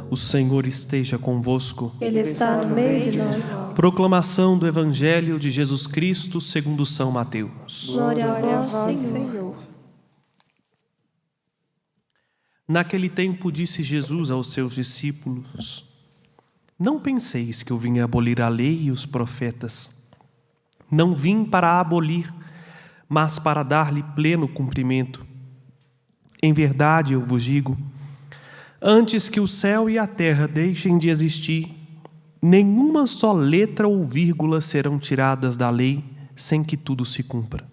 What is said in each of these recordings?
O Senhor esteja convosco. Ele está no meio de nós. Proclamação do Evangelho de Jesus Cristo segundo São Mateus. Glória a vós, Senhor. Naquele tempo disse Jesus aos seus discípulos: Não penseis que eu vim abolir a lei e os profetas. Não vim para abolir, mas para dar-lhe pleno cumprimento. Em verdade eu vos digo, antes que o céu e a terra deixem de existir, nenhuma só letra ou vírgula serão tiradas da lei sem que tudo se cumpra.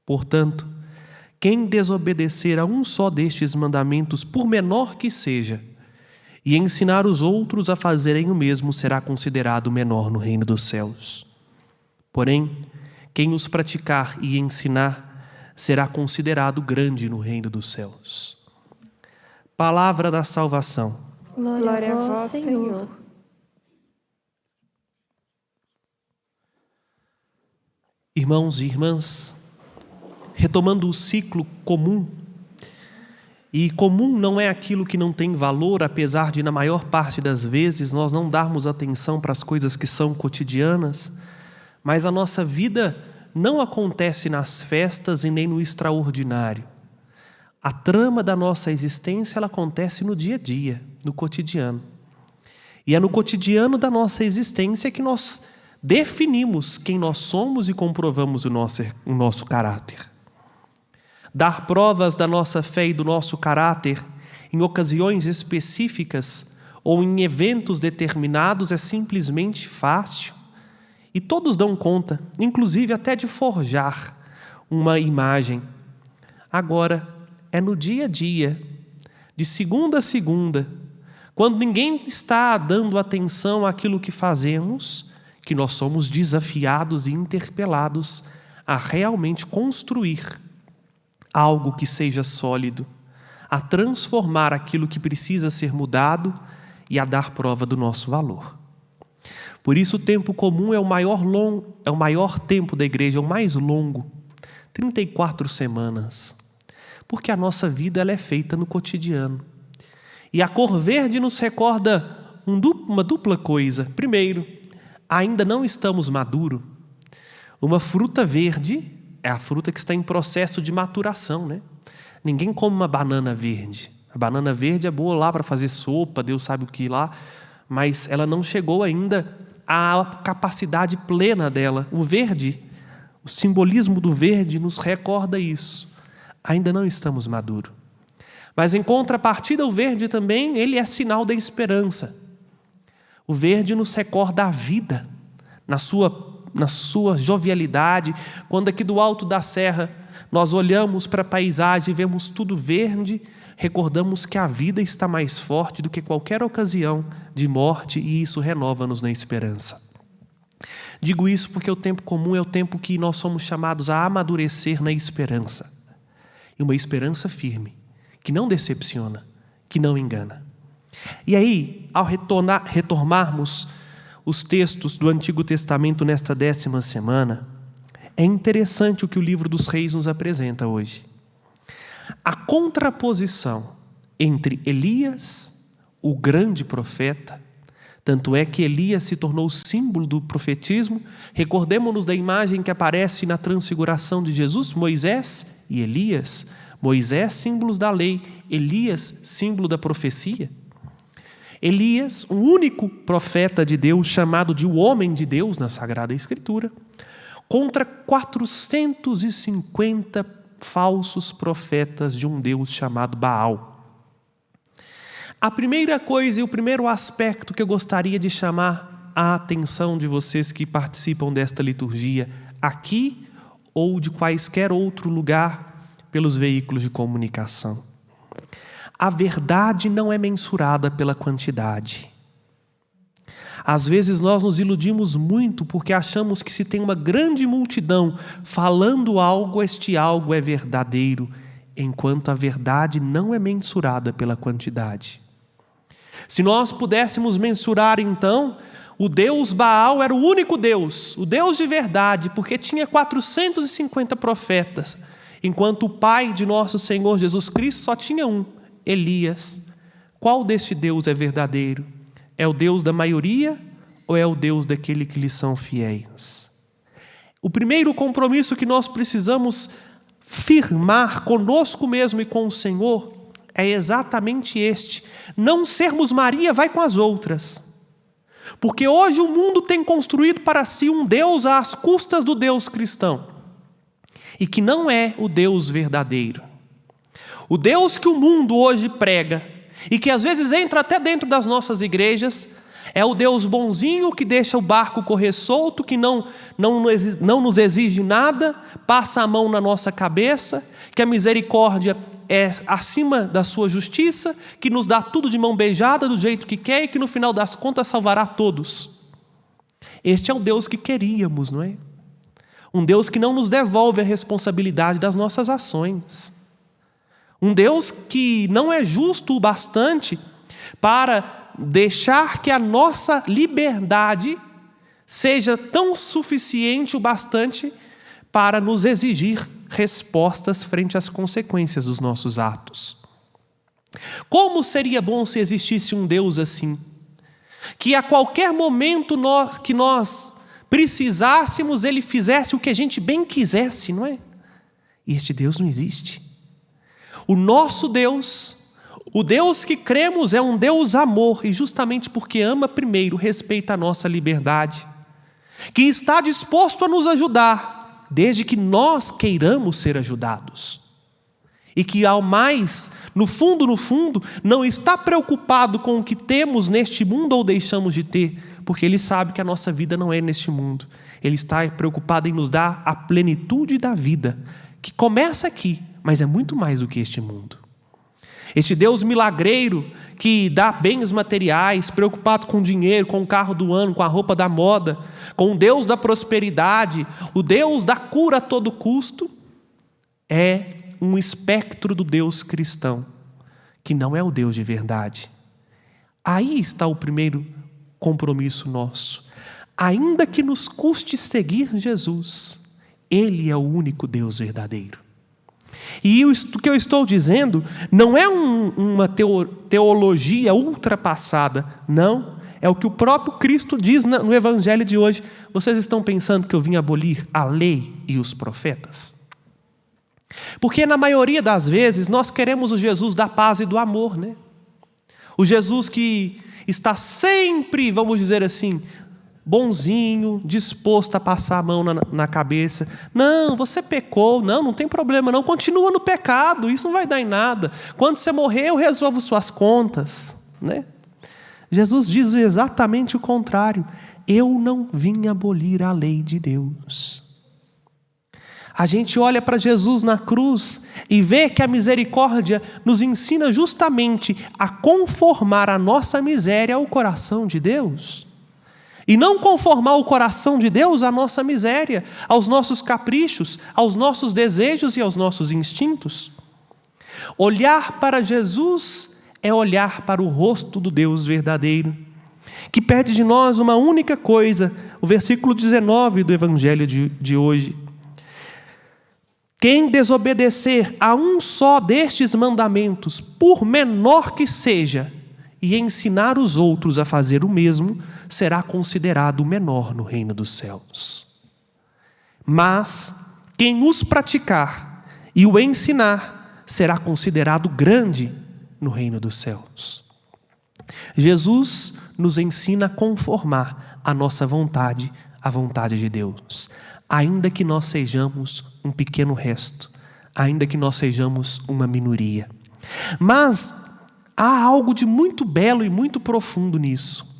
Portanto, quem desobedecer a um só destes mandamentos, por menor que seja, e ensinar os outros a fazerem o mesmo, será considerado menor no reino dos céus. Porém, quem os praticar e ensinar, será considerado grande no reino dos céus. Palavra da salvação. Glória a vós, Senhor. Irmãos e irmãs, retomando o ciclo comum, e comum não é aquilo que não tem valor, apesar de na maior parte das vezes nós não darmos atenção para as coisas que são cotidianas, mas a nossa vida não acontece nas festas e nem no extraordinário. A trama da nossa existência, ela acontece no dia a dia, no cotidiano. E é no cotidiano da nossa existência que nós definimos quem nós somos e comprovamos o nosso caráter. Dar provas da nossa fé e do nosso caráter em ocasiões específicas ou em eventos determinados é simplesmente fácil. E todos dão conta, inclusive até de forjar uma imagem. Agora, é no dia a dia, de segunda a segunda, quando ninguém está dando atenção àquilo que fazemos, que nós somos desafiados e interpelados a realmente construir algo que seja sólido, a transformar aquilo que precisa ser mudado e a dar prova do nosso valor. Por isso o tempo comum é o maior tempo da igreja, é o mais longo, 34 semanas. Porque a nossa vida ela é feita no cotidiano. E a cor verde nos recorda uma dupla coisa. Primeiro, ainda não estamos maduros. Uma fruta verde é a fruta que está em processo de maturação, né? Ninguém come uma banana verde. A banana verde é boa lá para fazer sopa, Deus sabe o que lá, mas ela não chegou ainda à capacidade plena dela. O verde, o simbolismo do verde nos recorda isso. Ainda não estamos maduros. Mas em contrapartida, o verde também, ele é sinal da esperança. O verde nos recorda a vida, na sua jovialidade. Quando aqui do alto da serra nós olhamos para a paisagem e vemos tudo verde, recordamos que a vida está mais forte do que qualquer ocasião de morte e isso renova-nos na esperança. Digo isso porque o tempo comum é o tempo que nós somos chamados a amadurecer na esperança. E uma esperança firme, que não decepciona, que não engana. E aí, ao retomarmos os textos do Antigo Testamento nesta 10ª semana, é interessante o que o livro dos Reis nos apresenta hoje. A contraposição entre Elias, o grande profeta, tanto é que Elias se tornou símbolo do profetismo. Recordemos-nos da imagem que aparece na transfiguração de Jesus, Moisés e Elias. Moisés, símbolos da lei, Elias, símbolo da profecia. Elias, o único profeta de Deus, chamado de o homem de Deus na Sagrada Escritura, contra 450 falsos profetas de um Deus chamado Baal. A primeira coisa e o primeiro aspecto que eu gostaria de chamar a atenção de vocês que participam desta liturgia, aqui ou de quaisquer outro lugar, pelos veículos de comunicação. A verdade não é mensurada pela quantidade. Às vezes nós nos iludimos muito porque achamos que se tem uma grande multidão falando algo, este algo é verdadeiro, enquanto a verdade não é mensurada pela quantidade. Se nós pudéssemos mensurar então, o Deus Baal era o único Deus, o Deus de verdade, porque tinha 450 profetas, enquanto o Pai de nosso Senhor Jesus Cristo só tinha um, Elias, qual deste Deus é verdadeiro? É o Deus da maioria ou é o Deus daquele que lhe são fiéis? O primeiro compromisso que nós precisamos firmar conosco mesmo e com o Senhor é exatamente este: não sermos Maria vai com as outras. Porque hoje o mundo tem construído para si um Deus às custas do Deus cristão, e que não é o Deus verdadeiro. O Deus que o mundo hoje prega, e que às vezes entra até dentro das nossas igrejas, é o Deus bonzinho que deixa o barco correr solto, que não nos exige nada, passa a mão na nossa cabeça, que a misericórdia é acima da sua justiça, que nos dá tudo de mão beijada do jeito que quer e que no final das contas salvará todos. Este é o Deus que queríamos, não é? Um Deus que não nos devolve a responsabilidade das nossas ações. Um Deus que não é justo o bastante para deixar que a nossa liberdade seja tão suficiente o bastante para nos exigir respostas frente às consequências dos nossos atos. Como seria bom se existisse um Deus assim, que a qualquer momento que nós precisássemos, Ele fizesse o que a gente bem quisesse, não é? E este Deus não existe. O nosso Deus, o Deus que cremos, é um Deus amor, e justamente porque ama primeiro, respeita a nossa liberdade, que está disposto a nos ajudar, desde que nós queiramos ser ajudados. E que ao mais, no fundo, não está preocupado com o que temos neste mundo ou deixamos de ter, porque Ele sabe que a nossa vida não é neste mundo. Ele está preocupado em nos dar a plenitude da vida, que começa aqui, mas é muito mais do que este mundo. Este Deus milagreiro que dá bens materiais, preocupado com o dinheiro, com o carro do ano, com a roupa da moda, com o Deus da prosperidade, o Deus da cura a todo custo, é um espectro do Deus cristão, que não é o Deus de verdade. Aí está o primeiro compromisso nosso. Ainda que nos custe seguir Jesus, Ele é o único Deus verdadeiro. E o que eu estou dizendo não é uma teologia ultrapassada, não. É o que o próprio Cristo diz no Evangelho de hoje. Vocês estão pensando que eu vim abolir a lei e os profetas? Porque na maioria das vezes nós queremos o Jesus da paz e do amor, né? O Jesus que está sempre, vamos dizer assim, bonzinho, disposto a passar a mão na cabeça. Não, você pecou, não tem problema não, continua no pecado, isso não vai dar em nada. Quando você morrer, eu resolvo suas contas, né? Jesus diz exatamente o contrário. Eu não vim abolir a lei de Deus. A gente olha para Jesus na cruz e vê que a misericórdia nos ensina justamente a conformar a nossa miséria ao coração de Deus. E não conformar o coração de Deus à nossa miséria, aos nossos caprichos, aos nossos desejos e aos nossos instintos. Olhar para Jesus é olhar para o rosto do Deus verdadeiro, que pede de nós uma única coisa, o versículo 19 do Evangelho de hoje. Quem desobedecer a um só destes mandamentos, por menor que seja, e ensinar os outros a fazer o mesmo, será considerado o menor no reino dos céus. Mas quem os praticar e o ensinar, será considerado grande no reino dos céus. Jesus nos ensina a conformar a nossa vontade à vontade de Deus, ainda que nós sejamos um pequeno resto, ainda que nós sejamos uma minoria. Mas há algo de muito belo e muito profundo nisso.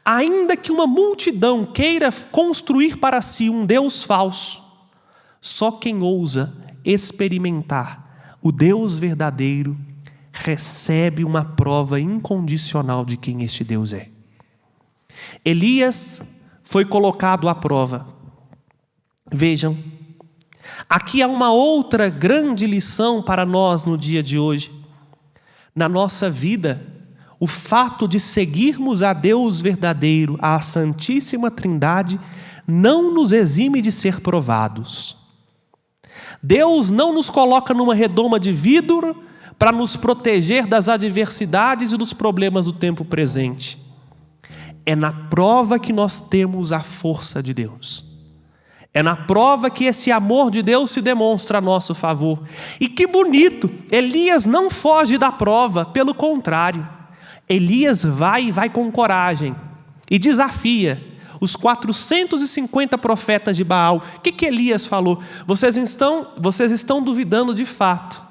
Ainda que uma multidão queira construir para si um Deus falso, só quem ousa experimentar o Deus verdadeiro recebe uma prova incondicional de quem este Deus é. Elias foi colocado à prova. Vejam, aqui há uma outra grande lição para nós no dia de hoje. Na nossa vida, o fato de seguirmos a Deus verdadeiro, a Santíssima Trindade, não nos exime de ser provados. Deus não nos coloca numa redoma de vidro para nos proteger das adversidades e dos problemas do tempo presente. É na prova que nós temos a força de Deus. É na prova que esse amor de Deus se demonstra a nosso favor. E que bonito, Elias não foge da prova, pelo contrário. Elias vai com coragem e desafia os 450 profetas de Baal. O que Elias falou? Vocês estão duvidando de fato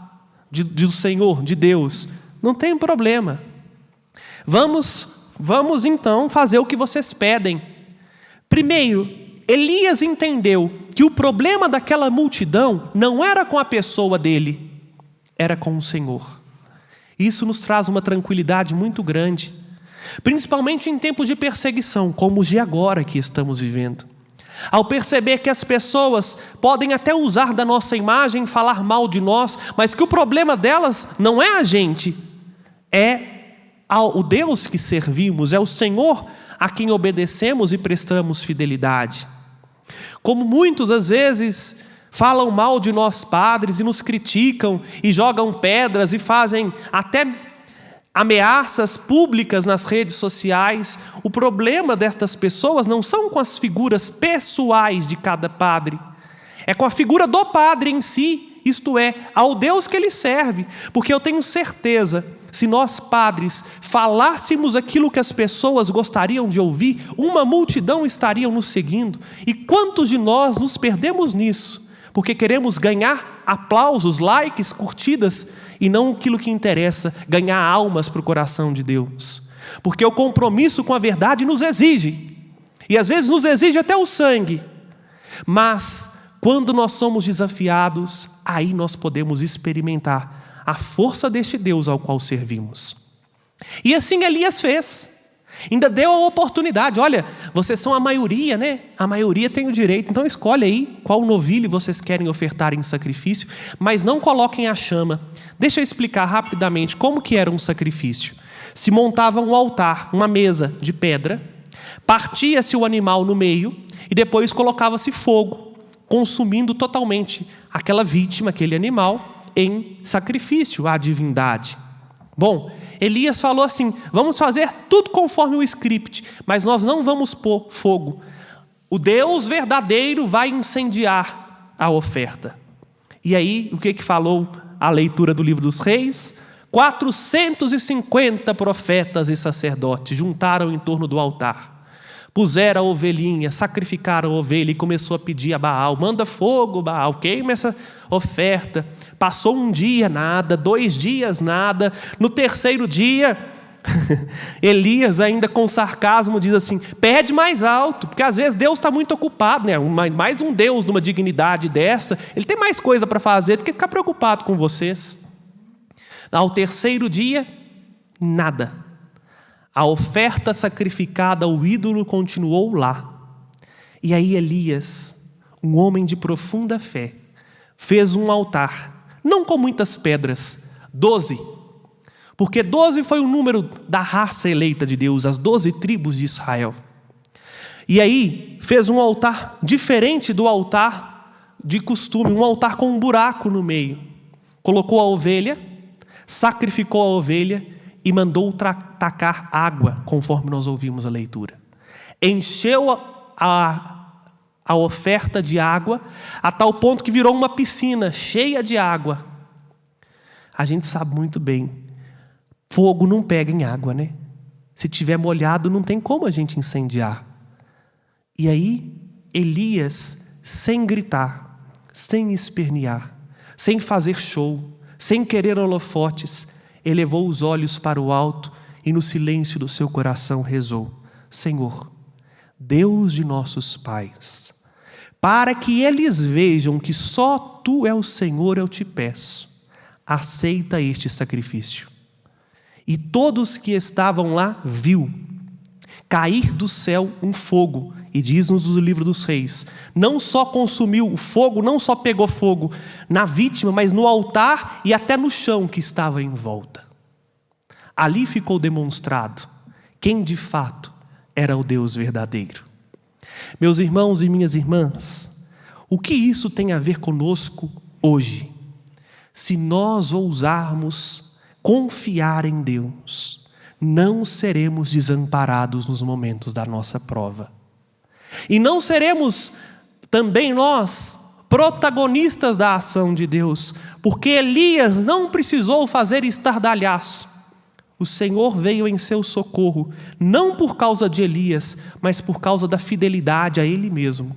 do Senhor, de Deus. Não tem problema. Vamos então fazer o que vocês pedem. Primeiro, Elias entendeu que o problema daquela multidão não era com a pessoa dele, era com o Senhor. Isso nos traz uma tranquilidade muito grande, principalmente em tempos de perseguição, como os de agora que estamos vivendo. Ao perceber que as pessoas podem até usar da nossa imagem, falar mal de nós, mas que o problema delas não é a gente, é o Deus que servimos, é o Senhor a quem obedecemos e prestamos fidelidade. Como muitos às vezes falam mal de nós padres e nos criticam e jogam pedras e fazem até ameaças públicas nas redes sociais, o problema destas pessoas não são com as figuras pessoais de cada padre, é com a figura do padre em si, isto é, ao Deus que ele serve. Porque eu tenho certeza, se nós padres falássemos aquilo que as pessoas gostariam de ouvir, uma multidão estaria nos seguindo. E quantos de nós nos perdemos nisso, porque queremos ganhar aplausos, likes, curtidas, e não aquilo que interessa, ganhar almas para o coração de Deus. Porque o compromisso com a verdade nos exige, e às vezes nos exige até o sangue, mas quando nós somos desafiados, aí nós podemos experimentar a força deste Deus ao qual servimos. E assim Elias fez, ainda deu a oportunidade. Olha, vocês são a maioria, né? A maioria tem o direito, então escolhe aí qual novilho vocês querem ofertar em sacrifício, mas não coloquem a chama. Deixa eu explicar rapidamente como que era um sacrifício. Se montava um altar, uma mesa de pedra, partia-se o animal no meio e depois colocava-se fogo, consumindo totalmente aquela vítima, aquele animal, em sacrifício à divindade. Bom, Elias falou assim: vamos fazer tudo conforme o script, mas nós não vamos pôr fogo. O Deus verdadeiro vai incendiar a oferta. E aí, o que falou a leitura do livro dos Reis? 450 profetas e sacerdotes juntaram em torno do altar. Puseram a ovelhinha, sacrificaram a ovelha e começou a pedir a Baal: manda fogo, Baal, queima essa oferta. Passou um dia, nada. 2 dias, nada. No 3º dia, Elias, ainda com sarcasmo, diz assim: pede mais alto, porque às vezes Deus está muito ocupado, né? Mais um Deus numa dignidade dessa, ele tem mais coisa para fazer do que ficar preocupado com vocês. Ao 3º dia, nada. A oferta sacrificada ao ídolo continuou lá. E aí Elias, um homem de profunda fé, fez um altar, não com muitas pedras, 12, porque 12 foi o número da raça eleita de Deus, as 12 tribos de Israel. E aí fez um altar diferente do altar de costume, um altar com um buraco no meio. Colocou a ovelha, sacrificou a ovelha e mandou tacar água, conforme nós ouvimos a leitura. Encheu a oferta de água, a tal ponto que virou uma piscina cheia de água. A gente sabe muito bem, fogo não pega em água, né? Se tiver molhado, não tem como a gente incendiar. E aí, Elias, sem gritar, sem espernear, sem fazer show, sem querer holofotes, elevou os olhos para o alto e no silêncio do seu coração rezou: Senhor, Deus de nossos pais, para que eles vejam que só Tu é o Senhor, eu te peço, aceita este sacrifício. E todos que estavam lá viu cair do céu um fogo, e diz-nos o livro dos Reis, não só consumiu o fogo, não só pegou fogo na vítima, mas no altar e até no chão que estava em volta. Ali ficou demonstrado quem de fato era o Deus verdadeiro. Meus irmãos e minhas irmãs, o que isso tem a ver conosco hoje? Se nós ousarmos confiar em Deus, não seremos desamparados nos momentos da nossa prova. E não seremos também nós protagonistas da ação de Deus, porque Elias não precisou fazer estardalhaço. O Senhor veio em seu socorro, não por causa de Elias, mas por causa da fidelidade a Ele mesmo.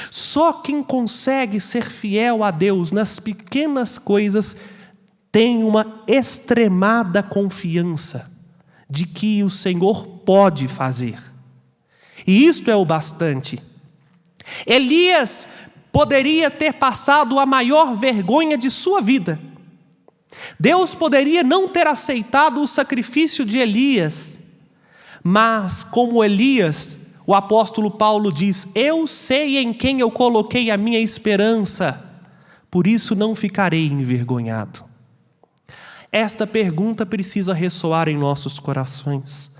Só quem consegue ser fiel a Deus nas pequenas coisas tem uma extremada confiança de que o Senhor pode fazer. E isto é o bastante. Elias poderia ter passado a maior vergonha de sua vida. Deus poderia não ter aceitado o sacrifício de Elias, mas como Elias, o apóstolo Paulo diz: eu sei em quem eu coloquei a minha esperança, por isso não ficarei envergonhado. Esta pergunta precisa ressoar em nossos corações.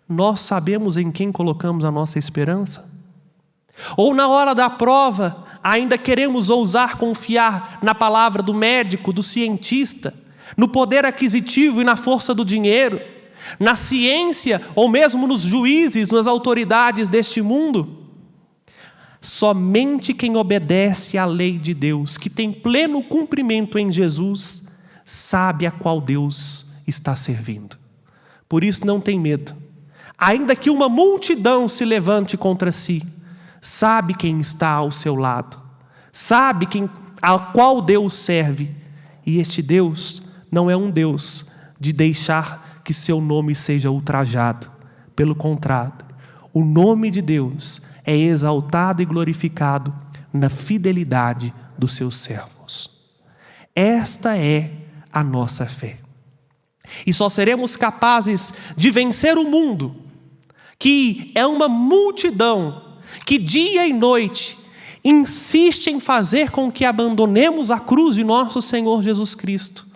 Nós sabemos em quem colocamos a nossa esperança? Ou na hora da prova, ainda queremos ousar confiar na palavra do médico, do cientista, no poder aquisitivo e na força do dinheiro, na ciência ou mesmo nos juízes, nas autoridades deste mundo? Somente quem obedece à lei de Deus, que tem pleno cumprimento em Jesus, sabe a qual Deus está servindo. Por isso não tem medo. Ainda que uma multidão se levante contra si, sabe quem está ao seu lado, sabe a qual Deus serve, e este Deus não é um Deus de deixar que seu nome seja ultrajado. Pelo contrário, o nome de Deus é exaltado e glorificado na fidelidade dos seus servos. Esta é a nossa fé. E só seremos capazes de vencer o mundo, que é uma multidão que dia e noite insiste em fazer com que abandonemos a cruz de nosso Senhor Jesus Cristo,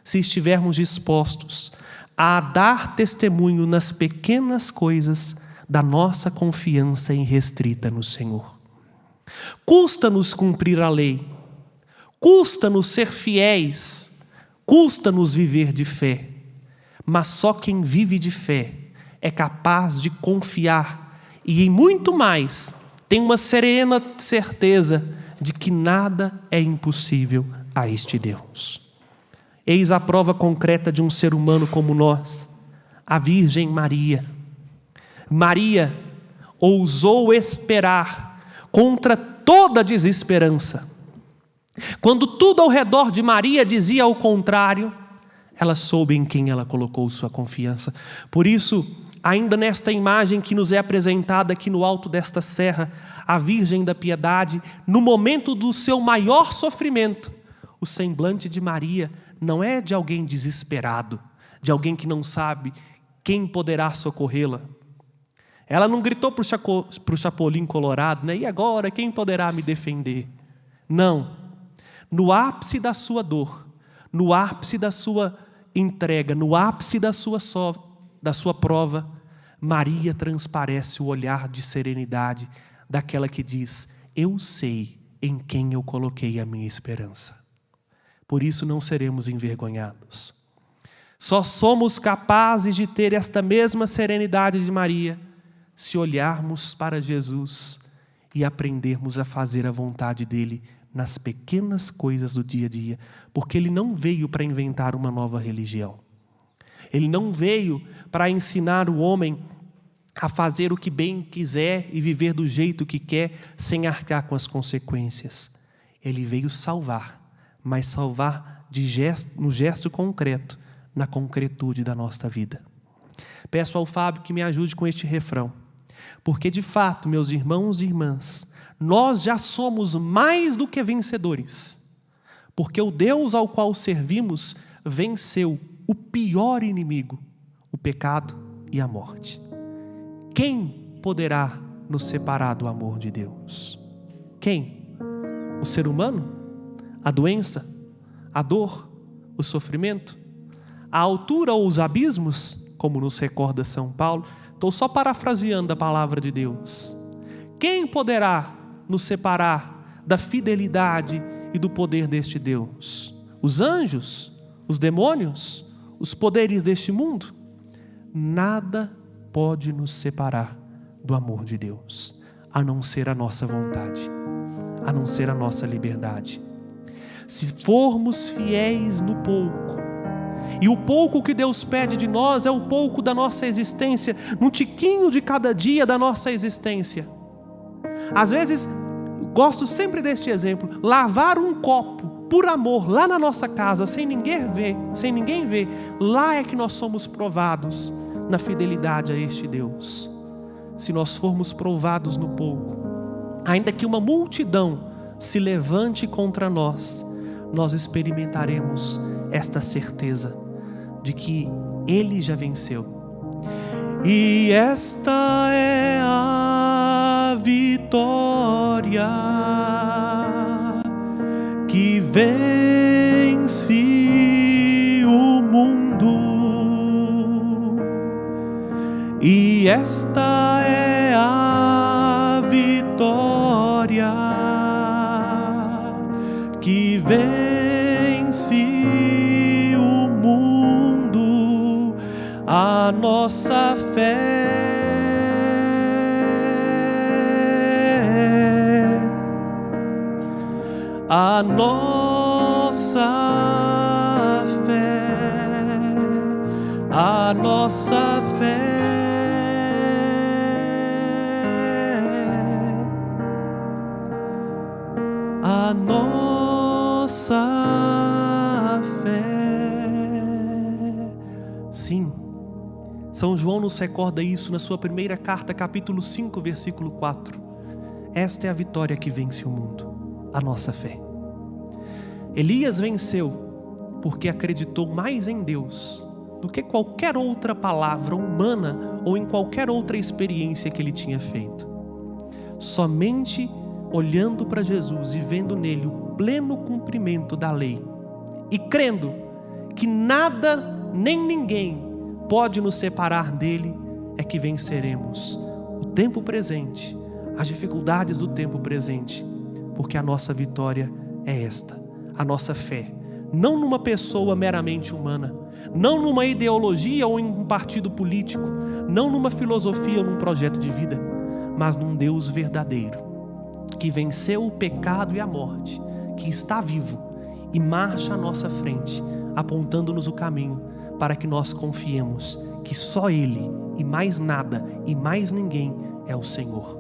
se estivermos dispostos a dar testemunho nas pequenas coisas da nossa confiança irrestrita no Senhor. Custa-nos cumprir a lei, custa-nos ser fiéis, custa-nos viver de fé, mas só quem vive de fé é capaz de confiar e em muito mais tem uma serena certeza de que nada é impossível a este Deus. Eis a prova concreta de um ser humano como nós, a Virgem Maria. Maria ousou esperar contra toda desesperança. Quando tudo ao redor de Maria dizia ao contrário, ela soube em quem ela colocou sua confiança. Por isso, ainda nesta imagem que nos é apresentada aqui no alto desta serra, a Virgem da Piedade, no momento do seu maior sofrimento, o semblante de Maria não é de alguém desesperado, de alguém que não sabe quem poderá socorrê-la. Ela não gritou para o Chapolin Colorado, né? E agora, quem poderá me defender? Não. No ápice da sua dor, no ápice da sua entrega, no ápice da sua prova, Maria transparece o olhar de serenidade daquela que diz: eu sei em quem eu coloquei a minha esperança. Por isso não seremos envergonhados. Só somos capazes de ter esta mesma serenidade de Maria se olharmos para Jesus e aprendermos a fazer a vontade dele nas pequenas coisas do dia a dia, porque ele não veio para inventar uma nova religião. Ele não veio para ensinar o homem a fazer o que bem quiser e viver do jeito que quer, sem arcar com as consequências. Ele veio salvar, mas salvar no gesto concreto, na concretude da nossa vida. Peço ao Fábio que me ajude com este refrão, porque de fato, meus irmãos e irmãs, nós já somos mais do que vencedores, porque o Deus ao qual servimos venceu o pior inimigo, o pecado e a morte. Quem poderá nos separar do amor de Deus? Quem? O ser humano? A doença? A dor? O sofrimento? A altura ou os abismos? Como nos recorda São Paulo. Estou só parafraseando a palavra de Deus. Quem poderá nos separar da fidelidade e do poder deste Deus? os anjos, os demônios, os poderes deste mundo. Nada pode nos separar do amor de Deus, a não ser a nossa vontade, a não ser a nossa liberdade. Se formos fiéis no pouco, e o pouco que Deus pede de nós é o pouco da nossa existência, no tiquinho de cada dia da nossa existência. Às vezes, gosto sempre deste exemplo, lavar um copo por amor lá na nossa casa, sem ninguém ver, lá é que nós somos provados na fidelidade a este Deus. Se nós formos provados no pouco, ainda que uma multidão se levante contra nós, nós experimentaremos esta certeza de que Ele já venceu. E esta é a vitória que vence o mundo. E esta é a vitória que vence o mundo, a nossa fé, a nossa fé, a nossa fé, a nossa fé. Sim, São João nos recorda isso na sua primeira carta, capítulo 5, versículo 4. Esta é a vitória que vence o mundo, a nossa fé. Elias venceu porque acreditou mais em Deus do que qualquer outra palavra humana ou em qualquer outra experiência que ele tinha feito. Somente olhando para Jesus e vendo nele o pleno cumprimento da lei e crendo que nada nem ninguém pode nos separar dele, é que venceremos o tempo presente, as dificuldades do tempo presente, porque a nossa vitória é esta, a nossa fé, não numa pessoa meramente humana, não numa ideologia ou em um partido político, não numa filosofia ou num projeto de vida, mas num Deus verdadeiro, que venceu o pecado e a morte, que está vivo e marcha à nossa frente, apontando-nos o caminho para que nós confiemos que só Ele e mais nada e mais ninguém é o Senhor.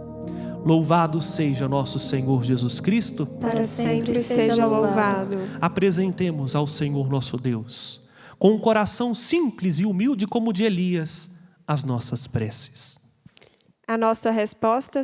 Louvado seja nosso Senhor Jesus Cristo. Para sempre seja louvado. Apresentemos ao Senhor nosso Deus, com um coração simples e humilde como o de Elias, as nossas preces. A nossa resposta